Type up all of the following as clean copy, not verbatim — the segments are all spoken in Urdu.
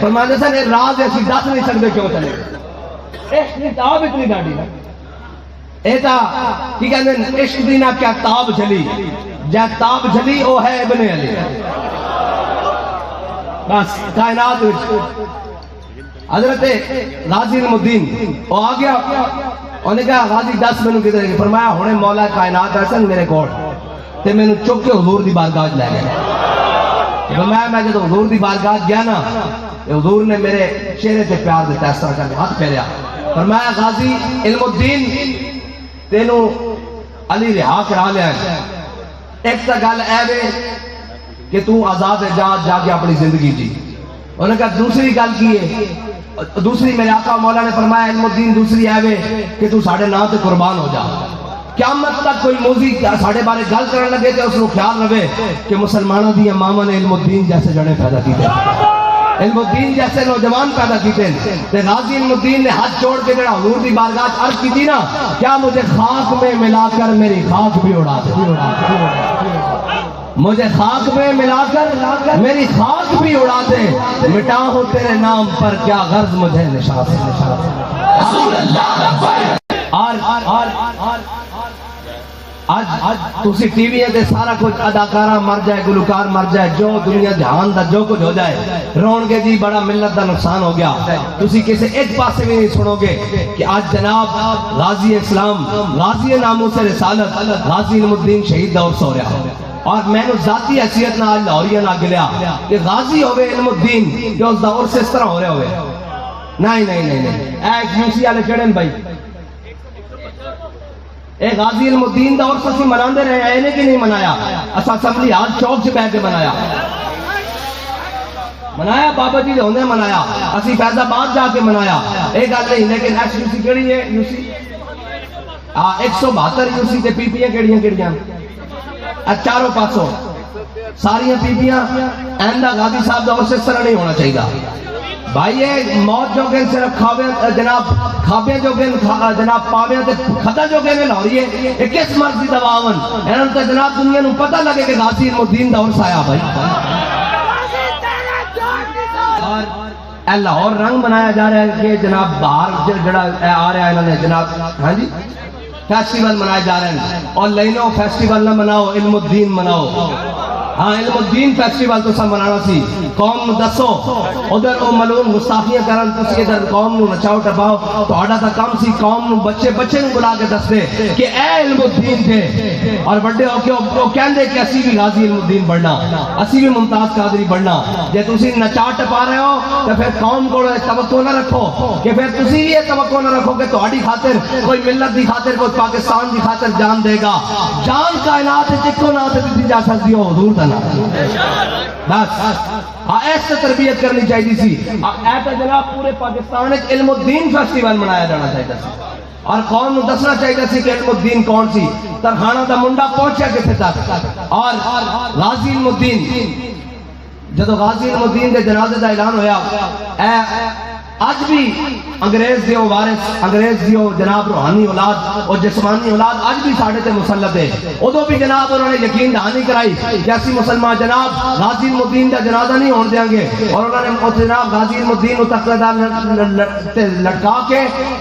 فرماتے سن یہ راز ایسی دس نہیں سکتے کیوں چلے عشق کی تاب اتنی ڈاڑی نا ایتا کی کہتے ہیں عشق دینا کیا تاب جلی جا تاب جلی وہ ہے ابن علی بس کائنات حضرت غازی الدین وہ آ گیا انہوں نے کہا غازی دس میں کدھر گئے فرمایا ہونے مولا کائنات ایسن میرے کوڑ تے میں چک کے حضور دی بارگاہ لے گیا فرمایا میں جب حضور دی بارگاہ گیا نا حضور نے میرے چہرے تے پیار دیتا اس طرح کر ہاتھ پھیریا فرمایا غازی علم الدین تینو علی رہا کرا لیا ایک تا گل اے وے کہ تو آزاد جا کے اپنی زندگی جی انہوں نے کہا دوسری گل کی ہے دوسری میرے آقا مولا نے فرمایا علم الدین دوسری ہے وے کہ تو ساڑھے نا تے قربان ہو جا قیامت تک کوئی موزی ساڑھے بارے گل کرنے لگے تے اس کو خیال رہے کہ مسلمانوں دی امامہ نے علم الدین جیسے جڑے پیدا کیتے علم الدین جیسے نوجوان پیدا کیتے تے غازی علم الدین نے ہاتھ جوڑ کے جڑا حضور دی بارگاہ عرض کی تھی نا کیا مجھے خاک میں ملا کر میری خاک بھی اڑا دے مجھے خاک میں ملا کر میری خاک بھی اڑا دے مٹا ہو تیرے نام پر کیا غرض مجھے نشان آج تسی ٹی وی ہے سارا کچھ اداکارہ مر جائے گلوکار مر جائے جو دنیا جہان دا جو کچھ ہو جائے رون گے جی بڑا ملت دا نقصان ہو گیا تسی کسی ایک پاسے بھی نہیں سنو گے کہ آج جناب غازی اسلام غازی ناموس رسالت غازی علم الدین شہید دور سو رہا اور میں نے ذاتی حیثیت نہ آج لاہوریہ نہ گلیا کہ غازی ہوئے علم الدین کہ اس دور سے اس طرح ہو رہے ہوئے نہیں ایک یوسی آلے چڑھن بھائی اے غازی علم الدین دور سے اسی مناندے رہے ہیں اینے کی نہیں منایا اسا اسمبلی ہال چوک سے بیٹھ کے منایا بابا جی ہوندے منایا اسی فیض آباد جا کے منایا ایک گل نہیں لیکن ایس یو سی کیڑی ہے یو سی 172 یو سی تے پی پی کیڑیاں چاروں پاسوں ساریاں پیپیاں آئندہ غازی صاحب دور سے اس طرح نہیں ہونا چاہیے بھائی یہ موت جو گن صرف جناب کھابے جو گن جناب پاوے تے کھدا جو گن لاہوری ہے یہ کس مرضی دواون انہوں تے جناب دنیا نو پتہ لگے کہ غازی علم الدین دور سے آیا بھائی اور لاہور رنگ منایا جا رہا ہے کہ جناب باہر جڑا آ رہا ہے انہوں نے جناب ہاں جی فیسٹیول منائے جا رہے ہیں اور لینو فیسٹیول نہ مناؤ علم الدین مناؤ ہاں علم الدین فیسٹیول تو سب منانا سی قوم نو دسو ادھر او ملعون گستاخیاں کرن تسی ادھر قوم نو نچاؤ ٹپاؤ تو آڈا تا کام سی قوم نو بچے نو بلا کے دس دے کہ اے علم الدین دے اور بڑے ہو کے وہ کہندے کہ اسی بھی غازی علم الدین بڑھنا اسی بھی ممتاز قادری بڑھنا جے تسی نچا ٹپا رہے ہو تو پھر قوم کو توقع نہ رکھو کہ پھر تسی یہ توقع نہ رکھو کہ تہاڈی خاطر کوئی ملت دی خاطر کوئی پاکستان دی خاطر جان دے گا جان کائنات جکو نہ تے دی جا سکتی ہو حضور دا بس ایسے تربیت کرنی چاہیے سی ایسا جناب پورے پاکستان ایک علم الدین فیسٹیول منایا جانا چاہیے سی اور قوم نو دسنا چاہیے سی کہ علم الدین کون سی ترخانہ دا منڈا پہنچا کسے تک اور غازی علم الدین جدو غازی علم الدین دے جنازے دا اعلان ہویا آج بھی انگریز دیو وارث انگریز دیو جناب روحانی اولاد اور جسمانی اولاد آج بھی ساڑھے تے مسلط ہے ادھو بھی جناب انہوں نے یقین دہانی کرائی کہ ایسی مسلمان جناب غازی علم الدین دا جنازہ نہیں ہون دیں گے اور انہوں نے جناب غازی علم الدین کو تقریدار لٹکا کے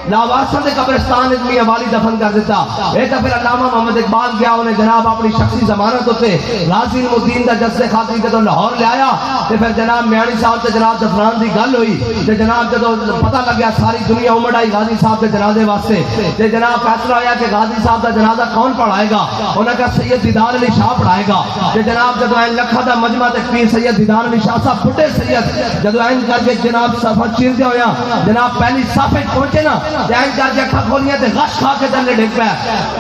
لاوارسہ دے قبرستان اتنی والی دفن کر دیتا ایتا پھر علامہ محمد اقبال گیا انہیں جناب اپنی شخصی ضمانت ہوتے غازی علم الدین دا جسد خاطری جدو لاہور لے آیا پھر جناب میانی صاحب تے جناب دفنان دی گل ہوئی تے جناب جدو پتہ لگ گیا ساری دنیا امڑ آئی غازی صاحب کے جنازے واسطے تے جناب فیصلہ ہویا کہ غازی صاحب کا جنازہ کون پڑھائے گا انہوں نے کہا سید دیدار علی شاہ پڑھائے گا تے جناب جدو این لکھا دا مجمع تے پیر سید دیدار علی شاہ صاحب پھٹے سید جدو این کر کے جناب سفر چیر دیا ہویا جناب پہلی صافے پہنچے نا تے این کر کے اکھا کھولیاں تے غش کھا کے دلے ڈھک پہ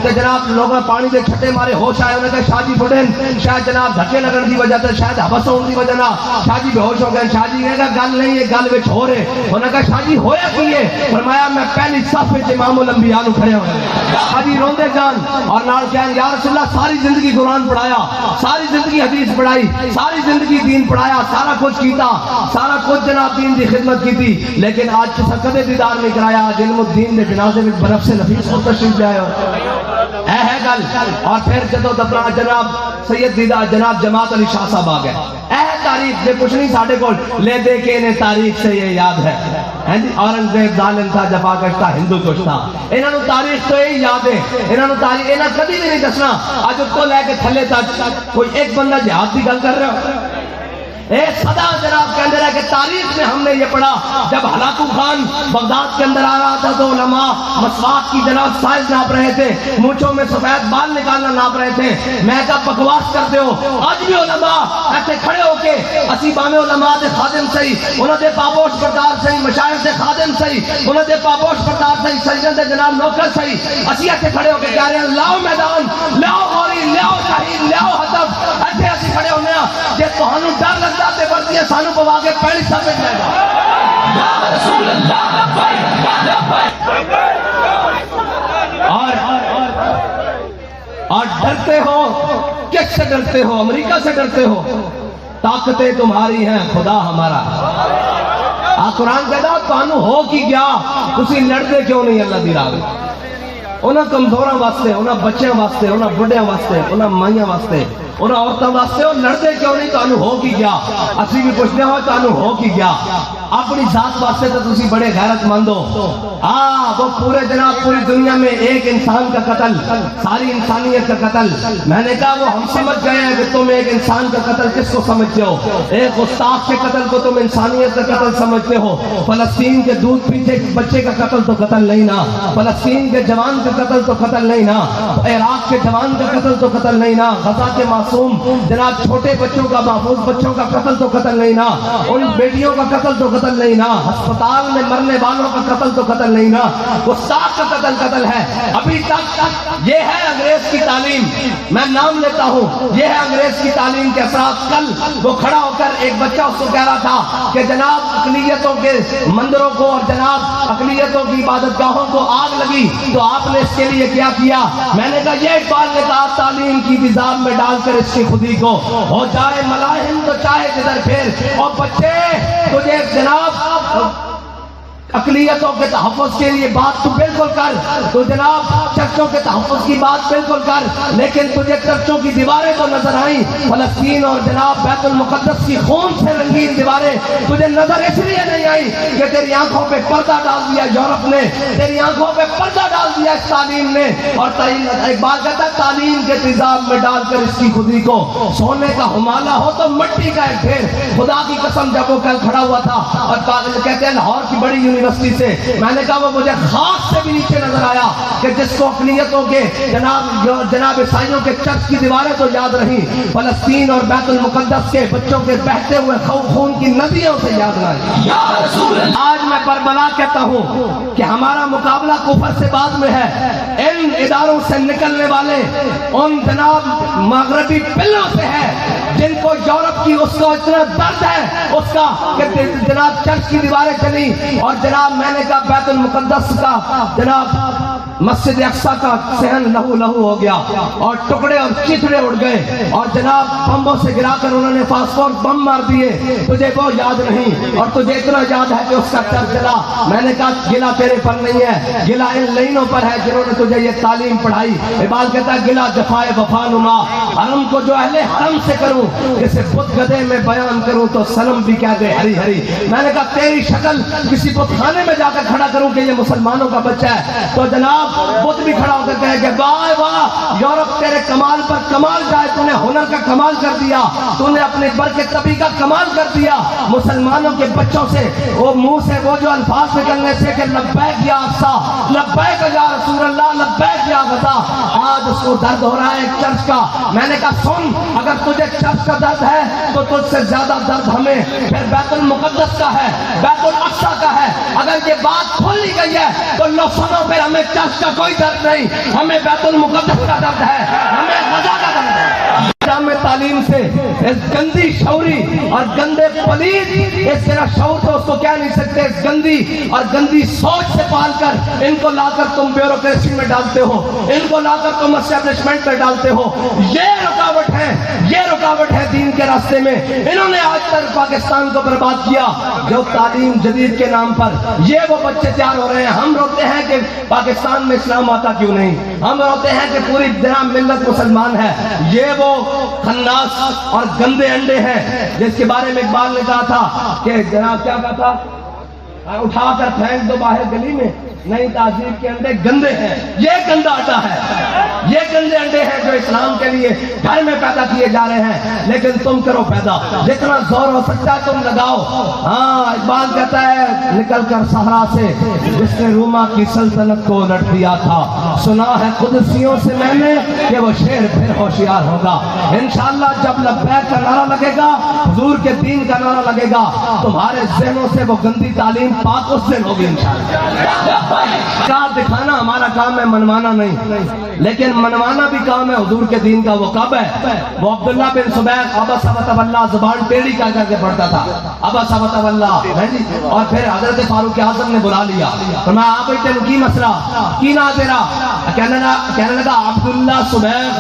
تے جناب لوگوں پانی دے چھٹے مارے ہوش آئے انہوں نے کہا شاہ جی پھٹیں شاید جناب دھکے لگن دی وجہ تے شاید حبس ہون دی وجہ نا شاہ جی بے ہوش ہو گئے شاہ جی نے کہا گل نہیں ہے گل وچ ہو رہے انہوں نے کہا شاہ جی ہویا کیے فرمایا میں پہلی صف وچ امام الانبیاء نو کھڑے ہوئے حاجی روندے جان اور نال کہن یا رسول اللہ ساری زندگی قرآن پڑھایا ساری زندگی حدیث پڑھائی ساری زندگی دین پڑھایا سارا کچھ کیتا سارا کچھ جناب دین دی خدمت کیتی لیکن آج کسا کدے دیدار نہیں کرایا آج علم الدین دے جنازے میں برف سے نفیس کو تشریف لے آئے ہو ہے گل اور پھر جدو دفنا جناب سید دیدار جناب جماعت علی شاہ صاحب آ گئے تاریخ دے کچھ نہیں ساڑھے کو لے دے کے انہیں تاریخ سے یہ یاد ہے اورنگزیب ظالم تھا جفا کش تھا ہندو کش تھا انہوں نے تاریخ تو یہی یاد ہے انہوں نے تاریخ انہوں کبھی بھی نہیں دسنا آج اس کو لے کے تھلے تک کوئی ایک بندہ جہاد کی گل کر رہے ہو ایک صدا جناب کے اندر ہے کہ تاریخ میں ہم نے یہ پڑھا جب ہلاکو خان بغداد کے اندر آ رہا تھا تو علماء مسواک کی جناب سائز ناپ رہے تھے مونچھوں میں سفید بال نکالنا ناپ رہے تھے میں کہا بکواس کرتے ہو آج بھی علماء ایسے کھڑے ہو کے اسی بامے علماء دے خادم سہی انہوں دے پابوش بردار سہی مشاہد دے خادم سہی انہوں دے پابوش بردار سہی سجدن دے جناب نوکر سہی اسی ایسے کھڑے ہو کے کہہ رہے ہیں لاؤ میدان لاؤ غوری لاؤ شہید لاؤ ہدف ایسے ایسے کھڑے ہونے ہیں کہ توہنوں ڈر لگ جاتے بڑھتی ہے سانو پوا کے پہلی سمجھ جائے گا یا رسول اللہ اور ڈرتے ہو کس سے ڈرتے ہو امریکہ سے ڈرتے ہو طاقتیں تمہاری ہیں خدا ہمارا قرآن کہتا تانو ہو کی گیا تسی لڑتے کیوں نہیں اللہ دی راہ انہاں کمزوراں واسطے انہاں بچیاں واسطے انہاں بڑھیاں واسطے انہاں مائیاں واسطے انہاں عورتوں واسطے اور لڑتے کیوں نہیں تانو ہو کی گیا اسی بھی پوچھتے ہو تانو ہو کی گیا اپنی ذات واسطے تو تسی بڑے غیرت مند ہو وہ پورے جناب پوری دنیا میں ایک انسان کا قتل ساری انسانیت کا قتل میں نے کہا وہ ہم سمجھ گئے ہیں کہ تم ایک انسان کا قتل کس کو سمجھتے ہو ایک استاد کے قتل کو تم انسانیت کا قتل سمجھتے ہو فلسطین کے دودھ پیتے بچے کا قتل تو قتل نہیں نا فلسطین کے جوان کا قتل تو قتل نہیں نا عراق کے جوان کا قتل تو قتل نہیں نا غزہ کے معصوم جناب چھوٹے بچوں کا محفوظ بچوں کا قتل تو قتل نہیں نا ان بیٹیوں کا قتل تو قتل نہیں نا ہسپتال میں مرنے والوں کا قتل تو قتل نہیں نا استاد کا قتل قتل ہے ابھی تک یہ ہے انگریز کی تعلیم میں نام لیتا ہوں یہ ہے انگریز کی تعلیم کے اثرات کل وہ کھڑا ہو کر ایک بچہ اس کو کہہ رہا تھا کہ جناب اقلیتوں کے مندروں کو اور جناب اقلیتوں کی عبادت گاہوں کو آگ لگی تو آپ نے اس کے لیے کیا کیا میں نے کہا یہ اقبال نے کہا تعلیم کی نظام میں ڈال کر اس کی خودی کو ہو جائے ملاحم تو چاہے جدھر پھر اور بچے تجھے جناب اقلیتوں کے تحفظ کے لیے بات تو بالکل کر تو جناب چرچوں کے تحفظ کی بات بالکل کر لیکن تجھے چرچوں کی دیواریں تو نظر آئیں فلسطین اور جناب بیت المقدس کی خون سے رنگین دیواریں تجھے نظر اس لیے نہیں آئی کہ تیری آنکھوں پہ پردہ ڈال دیا یورپ نے تیری آنکھوں پہ پردہ ڈال دیا اس تعلیم نے اور اقبال کہتا ہے تعلیم کے تیزاب میں ڈال کر اس کی خودی کو سونے کا ہمالہ ہو تو مٹی کا ایک ڈھیر خدا کی قسم جب وہ کل کھڑا ہوا تھا اور کہتے ہیں لاہور کی بڑی یونیورسٹی سے میں نے کہا وہ مجھے خاک سے بھی نیچے نظر آیا کہ جس کو اقلیتوں کے جناب عیسائیوں کے چرچ کی دیواریں تو یاد رہی فلسطین اور بیت المقدس کے بچوں کے بہتے ہوئے خون کی ندیوں سے یاد رہی آج میں بربلا کہتا ہوں کہ ہمارا مقابلہ کفر سے بعد میں ہے ان اداروں سے نکلنے والے ان جناب مغربی پلوں سے ہے جن کو یورپ کی اس کو اتنا درد ہے اس کا کہ جناب چرچ کی دیواریں چلی اور جناب میں نے کہا بیت المقدس کا جناب مسجد اقصی کا صحن لہو لہو ہو گیا اور ٹکڑے اور چتڑے اڑ گئے اور جناب بمبوں سے گرا کر انہوں نے فاسفور بم مار دیے تجھے وہ یاد نہیں اور تجھے اتنا یاد ہے کہ اس کا چرچ جلا میں نے کہا گلا تیرے پر نہیں ہے گلا ان لائنوں پر ہے جنہوں نے تجھے یہ تعلیم پڑھائی اقبال کہتا ہے گلا جفائے وفا نما حرم کو جو اہل حرم سے کروں جسے بت گدے میں بیان کروں تو سنم بھی کہہ دے ہری ہری میں نے کہا تیری شکل کسی بت خانے میں جا کر کھڑا کروں کہ یہ مسلمانوں کا بچہ ہے تو جناب بت بھی کھڑا ہو کر کہے کہ واہ واہ یورپ تیرے کمال پر کمال جائے تو نے ہنر کا کمال کر دیا تو نے اپنے برق طبی کا کمال کر دیا مسلمانوں کے بچوں سے وہ منہ سے وہ جو الفاظ نکلنے سے کہ لبیک یا اقصی لبیک یا رسول اللہ لبیک یا غزہ آج اس کو درد ہو رہا ہے چرچ کا میں نے کہا سن اگر تجھے چرچ کا درد ہے تو تجھ سے زیادہ درد ہمیں پھر بیت المقدس کا ہے بیت الاقصی کا ہے اگر یہ بات کھول لی گئی ہے تو لو سنو پھر ہمیں چرچ کا کوئی درد نہیں ہمیں بیت المقدس کا درد ہے ہمیں غزہ کا درد ہے جامع تعلیم سے اس گندی شعوری اور گندے پلید اس طرح شعور تو اس کو کہہ نہیں سکتے اس گندی اور گندی سوچ سے پال کر ان کو لا کر تم بیوروکریسی میں ڈالتے ہو ان کو لا کر تم اسٹیبلشمنٹ میں ڈالتے ہو یہ رکاوٹ ہے یہ رکاوٹ ہے دین کے راستے میں، انہوں نے آج تک پاکستان کو برباد کیا۔ جو تعلیم جدید کے نام پر یہ وہ بچے تیار ہو رہے ہیں۔ ہم روتے ہیں کہ پاکستان میں اسلام آتا کیوں نہیں، ہم روتے ہیں کہ پوری جناب ملت مسلمان ہے۔ یہ وہ خناس اور گندے انڈے ہیں جس کے بارے میں اقبال نے کہا تھا کہ جناب کیا کہا تھا، اٹھا کر پھینک دو باہر گلی میں، نئی تہذیب کے انڈے گندے ہیں۔ یہ گندا انڈا ہے، یہ گندے انڈے ہیں جو اسلام کے لیے گھر میں پیدا کیے جا رہے ہیں، لیکن تم کرو پیدا، جتنا زور ہو سکتا ہے تم لگاؤ۔ ہاں اقبال کہتا ہے نکل کر صحرا سے جس نے روما کی سلطنت کو الٹ دیا تھا، سنا ہے قدسیوں سے میں نے کہ وہ شیر پھر ہوشیار ہوگا۔ انشاءاللہ جب لبیک کا نعرہ لگے گا، حضور کے دین کا نعرہ لگے گا، تمہارے ذہنوں سے وہ گندی تعلیم پاک اس دن ہوگی انشاءاللہ۔ کار دکھانا ہمارا کام ہے، منوانا نہیں، لیکن منوانا بھی کام ہے حضور کے دین کا۔ وہ کب ہے؟ وہ عبداللہ بن زبیر ابا ثبت اللہ زبان ٹیڑھی کر کے پڑھتا تھا، ابا ثبت اللہ ہے جی، اور پھر حضرت فاروق اعظم نے بلا لیا، فرمایا آپ تینوں کی مسئلہ کی نا تیرا؟ کہنے لگا عبداللہ زبیر،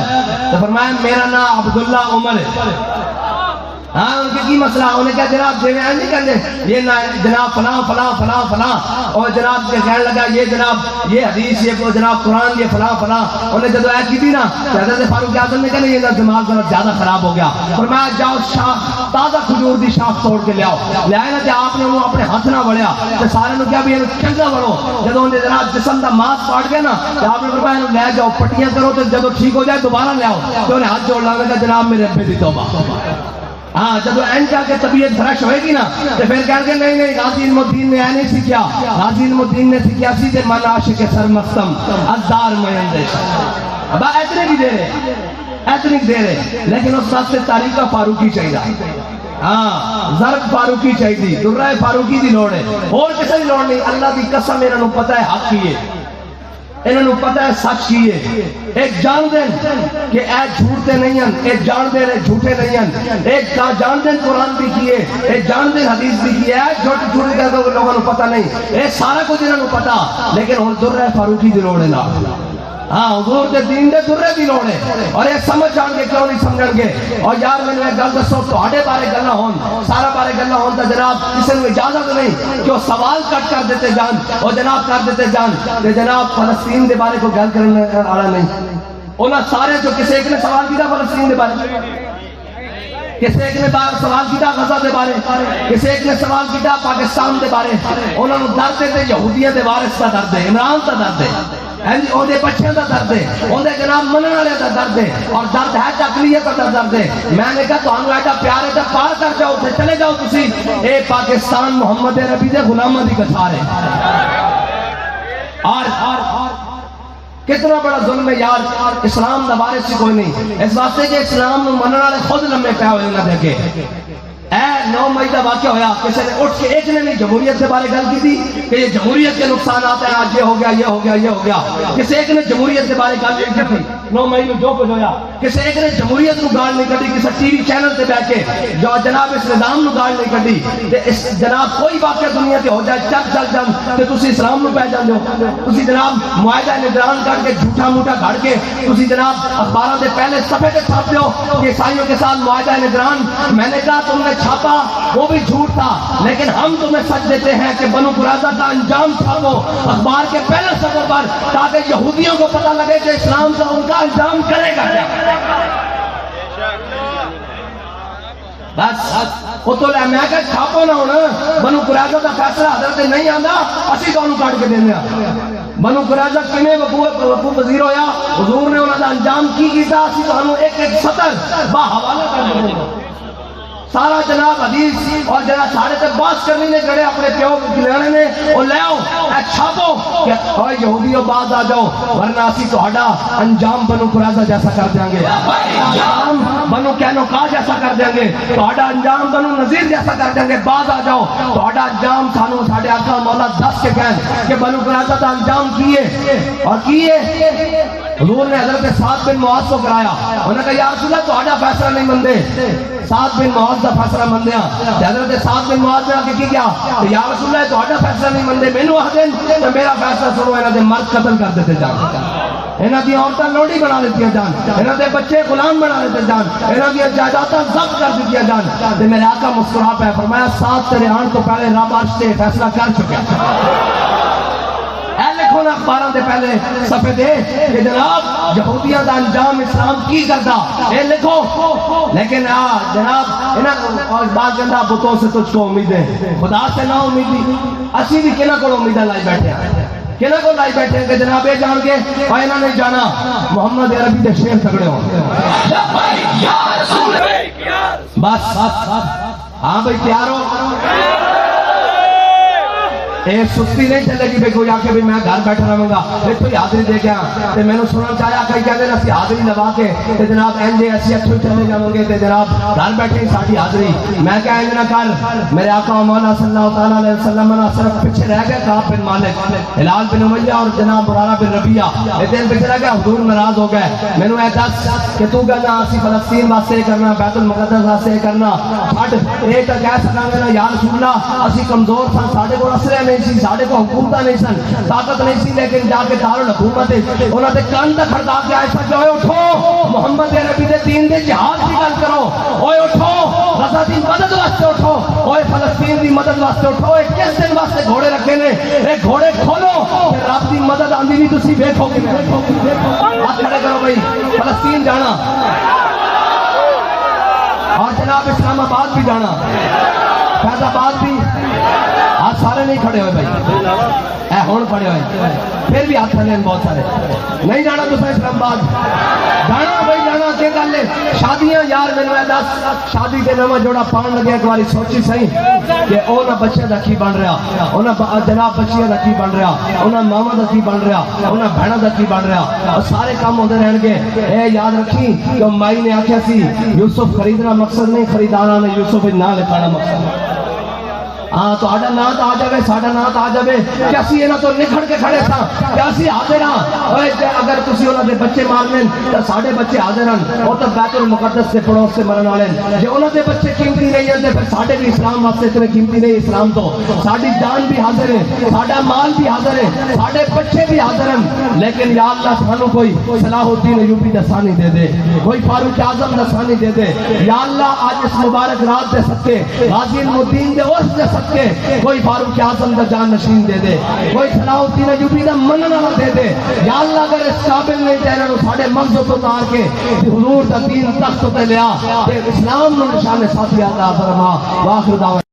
تو فرمایا میرا نام عبداللہ عمر ہے۔ ہاں ان کے کی مسئلہ؟ انہیں کہا جناب جی میں نہیں کہتے یہ جناب فلاں فلاں فلاں فلاں، اور جناب کہنے لگا یہ جناب یہ حدیث یہ جناب قرآن یہ فلاں فلاں۔ انہیں جب ایت کی تھی نا حضرت فاروق اعظم نے کہا یہ دماغ ذرا زیادہ خراب ہو گیا، فرمایا جاؤ شاخ تازہ کھجور دی شاخ توڑ کے لے آؤ۔ لے آئے نا کہ آپ نے وہ اپنے ہاتھ نہ بڑھیا تو سارے نے کیا بھی چنگا بڑھو، جب انہیں جناب جسم کا ماس پاٹ گیا نا تو آپ نے فرمایا لے جاؤ پٹیاں کرو تو جب ٹھیک ہو جائے دوبارہ لے آؤ۔ تو انہیں ہاتھ جوڑ لانے کا جناب میرے ابے دی توبہ۔ ہاں جب اینڈ جا کے طبیعت فریش ہوئے گی نا تو پھر کہہ کے نہیں غازی علم الدین نے نہیں سیکھا، غازی علم الدین نے سیکھا سیدھے من عاشق سرمستم ازدار میں اندیش۔ اب اتنے بھی دے رہے اتنے دے رہے، لیکن اس ساتھ سے تاریخ فاروقی چاہیے، ہاں زرق فاروقی چاہیے، درہ فاروقی دی لوڑ ہے، اور کسی دی لوڑ نہیں۔ اللہ دی قسم انہوں پتہ ہے حق کیے، انہوں پتہ ہے سچ کیے، ایک جان دیں کہ اے جھوٹے نہیں ہیں، ایک جان دیں جھوٹے نہیں ہیں، ایک جان دیں قرآن بھی کیے، ایک جان دیں حدیث بھی کیے، جھوٹ جھوٹ کر دو لوگوں نے پتہ نہیں، اے سارا کچھ انہوں پتہ، لیکن ہن درہ فاروقی دی لوڑ ہے نا۔ ہاں حضور دے دین دے درے دی لوڑ ہے، اور یہ سمجھ جان گے کیوں نہیں سمجھن گے۔ اور یار میں نے ایک گل دسو تہاڈے بارے گلاں ہون سارا بارے گلاں ہون تے جناب کسی نے اجازت نہیں کہ وہ سوال کٹ کر دیتے جان اور جناب کر دیتے جان کہ جناب فلسطین دے بارے کو گل کرنے والا نہیں۔ انہاں سارے جو کسی ایک نے سوال کیتا فلسطین دے بارے، کسی ایک نے سوال کیتا غزہ دے بارے، کسی ایک نے سوال کیتا پاکستان دے بارے، انہوں نے درد تے یہودیاں دے وارث دا درد ہے، عمران دا درد ہے، اندے بچوں کا درد ہے، اندے جناب منن والے کا درد ہے، اور درد ہے اقلیت کا درد ہے۔ میں نے کہا تمہیں ایڈا پیار ہے تو پار کر جاؤ، چلے جاؤ تسی، اے پاکستان محمد ربی دے غلاماں دی کتھار ہے۔ اور کتنا بڑا ظلم ہے یار، اسلام دا وارث کوئی نہیں، اس واسطے کہ اسلام نو منن والے خود لمے پے ہوئے انہاں دے اگے۔ اے 9 مئی کا واقعہ ہویا، کسی نے اٹھ کے ایک نے نہیں جمہوریت کے بارے گل کی تھی کہ یہ جمہوریت کے نقصانات ہیں، آج یہ ہو گیا یہ ہو گیا یہ ہو گیا، کسی ایک نے جمہوریت کے بارے گل نہیں کی تھی 9 مئی میں جو کچھ ہویا، کسی ایک نے جمہوریت نو گال نہیں کڈی، کسی ٹی وی چینل تے بیٹھ کے جو جناب اس نظام نو گال نہیں کڈی، تے اس جناب کوئی واقعہ دنیا تے ہو جائے چل جان تے تسی اسلام نو پہ جاندے ہو، تسی جناب معاہدہ نگران کر کے جھوٹا موٹا گھڑ کے تسی جناب اخباراں دے پہلے صفحے تے چھاپتے ہو کہ عیسائیوں کے ساتھ معاہدہ نگران۔ میں نے کہا تم نے چھاپا وہ بھی جھوٹ تھا، لیکن ہم تمہیں سچ دیتے ہیں کہ بنو قریظہ کا انجام چھاپو اخبار کے پہلے صفحے پر، تاکہ یہودیوں کو پتہ لگے کہ اسلام کا ان کا انجام کرے گا کیا۔ بس قتل ہے، میں کہ چھاپو نہ ہونا، بنو قریظہ کا فیصلہ حضرت نہیں آندا، اسی تو انہوں کاٹ کے دینے بنو قریظہ کمیں وقوع پذیر ہویا، حضور نے انہوں کا انجام کی کیتا، اسی تو انہوں ایک ایک سطر با حوالہ کر دینے سارا جناب حدیث اور جناب سارے تے باس کرنے نے گڑے اپنے پیو کھلانے نے اور لے آؤ اے چھاپو کہ اوے یہودیوں باز آ جاؤ ورنہ اسی تہاڈا انجام بنو قریظہ جیسا کر دیں گے، انجام بنو قینقاع جیسا کر دیں گے، تہاڈا انجام بنو نذیر جیسا کر دیں گے، باز آ جاؤ تہاڈا انجام سانو ساڈے آقا مولا دس کے کہن کہ بنو قریظہ دا انجام کیے اور کیے۔ حضور نے حضرت سعد بن معاذ کو کرایا، انہوں نے کہا یا رسول اللہ تہاڈا فیصلہ نہیں مندے، سعد بن معاذ دا فیصلہ مندیا، حضرت سعد بن معاذ نے آگے کی کیا کہ یا رسول اللہ تہاڈا فیصلہ نہیں مندے، مینوں آکھدے تے میرا فیصلہ سنو، انہاں دے مرد قتل کر دیتے جان۔ انہاں دی عورتاں لوڑی بنا لیتی جان، انہاں دے بچے غلام بنا لیتے جان، انہاں دی جائیداداں ضبط کر دیتی جان. تے میرے آقا مسکرا پہ فرمایا ساتھ تیرے آن تو پہلے رب عرش سے فیصلہ کر چکا. اے لکھو نا اخباراں دے پہلے صفحے دے کہ جناب یہودیاں دا انجام اسلام کی کردا، اے لکھو. لیکن جناب انہاں بات گندا بتوں سے تجھ کو امیدیں، خدا سے نہ امیدی. اسی بھی کنا کو امیدیں لائی بیٹھے ہیں، کنا کو لائی بیٹھے ہیں کہ جناب یہ جان کے اور انہاں نے جانا محمد عربی دے شیر تگڑے ہوں. بس ہاں بھائی تیار ہو. اے سستی نہیں چلے گی بھئی کوئی آکے بھی میں گھر بیٹھا رہوں گا ایک کوئی حاضری دے گیا تے میں نے سننا چاہیا کئی کہتے ہیں اسی حاضری لگا کے تے جناب اینجے ایسی اچھو چلے جاؤں گے تے جناب گھر بیٹھے ساڑھی حاضری. میں کہا اینجے نہ کر، میرے آقا مولا صلی اللہ علیہ وسلم نے صرف پیچھے رہ گئے کعب بن مالک، ہلال بن امیہ اور جناب مرارہ بن ربیعہ اتنے پیچھے رہ گئے. حضور ناراض ہو گئے. میں نے دس کہ تو کہنا اسی فلسطین واسطے کرنا، بیت المقدس واسطے کرنا، چھٹ ایک کہہ سکاں گے نا یا رسول اللہ اسی کمزور سن، ساڈے کو اسلحے نہیں سی، ساڈے کو حکومت نہیں سن، طاقت نہیں سی، لیکن جا کے دارالحکومت انہاں دے کان تے کھڑکا کے ایسا کہ اوے اٹھو محمد عربی دے دین دے جہاد کی گل کرو، اوے اٹھو غزہ دی مدد واسطے اٹھو، اوے فلسطین دی مدد واسطے اٹھو. اے کس دن واسطے گھوڑے رکھے نے، اے گھوڑے کھولو کہ رب دی مدد آندی بھی تسی ویکھو گے. ہاتھ کھڑے کرو بھائی، فلسطین جانا اور جناب اسلام آباد بھی جانا، فیض آباد بھی. آج سارے نہیں کھڑے ہوئے بھائی، اے ہون کھڑے ہوئے پھر بھی ہاتھ کھڑے ہیں بہت سارے. نہیں جانا تو اسلام آباد جانا بھائی، جانا کہ گل ہے. شادیاں یار میں نے دس شادی کے نواں جوڑا پان لگے ایک باری سوچی صحیح کہ او نہ بچے دا کی بن رہا، او نہ جناب بچیاں دا کی بن رہا، او نہ ماما دا کی بن رہا، او نہ بہنا دا کی بن رہا، اور سارے کام ہوندے رہن گے. اے یاد رکھی کہ مائی نے آکھیا سی یوسف خریدنا مقصد نہیں، خریداراں نے یوسف نہ لکھانا مقصد. ہاں تو آڈا نہ تو آ جاوے، ساڈا نہ تو آ جاوے کہ اسی انہاں تو نکھڑ کے کھڑے تھا کہ اسی حاضر ہاں. اگر تسی انہاں دے بچے مارنے تو ساڈے بچے حاضر ہیں، وہ تو بیت المقدس سے پڑوس سے مرن والے ہیں. جو انہاں دے بچے قیمتی نہیں ہیں پھر ساڈے بھی اسلام واسطے اتنے قیمتی نہیں. اسلام تو ساڈی جان بھی حاضر ہے، ساڈا مال بھی حاضر ہے، ساڈے بچے بھی حاضر ہیں. لیکن یا اللہ سانو کوئی صلاح الدین ایوبی دا ثانی دے دے، کوئی فاروق اعظم دا ثانی دے دے. یا اللہ آج اس مبارک رات دے صدقے غازی علم الدین دے عرس دے صدقے کوئی فاروق اعظم دا جان نشین دے دے، کوئی صلاح الدین ایوبی دا منن والا دے دے. یا اللہ اگر اس قابل نہیں تے انہاں ساڈے منزل تو اتار کے حضور دا دین تخت تے لیا تے اسلام نو نشان ساتھی عطا فرما. واخر دعوانا